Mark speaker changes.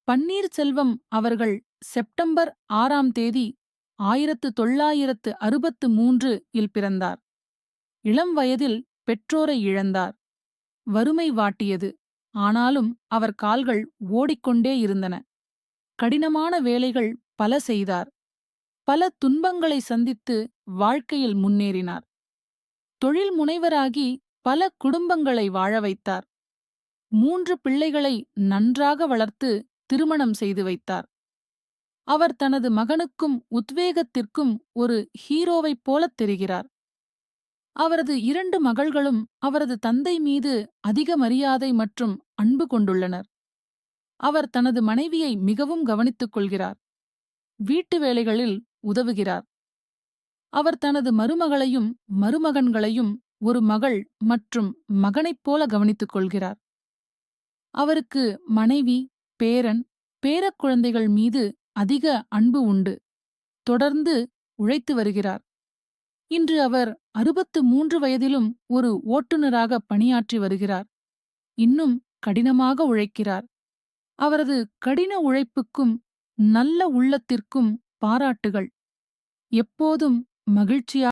Speaker 1: பன்னீர்செல்வம் அவர்கள் செப்டம்பர் 6ஆம் தேதி 1963 இல் பிறந்தார். இளம் வயதில் பெற்றோரை இழந்தார். வறுமை வாட்டியது. ஆனாலும் அவர் கால்கள் ஓடிக்கொண்டே இருந்தன. கடினமான வேலைகள் பல செய்தார். பல துன்பங்களை சந்தித்து வாழ்க்கையில் முன்னேறினார். தொழில் முனைவராகி பல குடும்பங்களை வாழ வைத்தார். 3 பிள்ளைகளை நன்றாக வளர்த்து திருமணம் செய்து வைத்தார். அவர் தனது மகனுக்கும் உத்வேகத்திற்கும் ஒரு ஹீரோவைப் போலத் தெரிகிறார். அவரது 2 மகள்களும் அவரது தந்தை மீது அதிக மரியாதை மற்றும் அன்பு கொண்டுள்ளனர். அவர் தனது மனைவியை மிகவும் கவனித்துக் கொள்கிறார். வீட்டு வேலைகளில் உதவுகிறார். அவர் தனது மருமகளையும் மருமகன்களையும் ஒரு மகள் மற்றும் மகனைப் போல கவனித்துக் கொள்கிறார். அவருக்கு மனைவி, பேரன், பேரக்குழந்தைகள் மீது அதிக அன்பு உண்டு. தொடர்ந்து உழைத்து வருகிறார். இன்று அவர் 63 வயதிலும் ஒரு ஓட்டுநராக பணியாற்றி வருகிறார். இன்னும் கடினமாக உழைக்கிறார். அவரது கடின உழைப்புக்கும் நல்ல உள்ளத்திற்கும் பாராட்டுகள். எப்போதும் மகிழ்ச்சியாக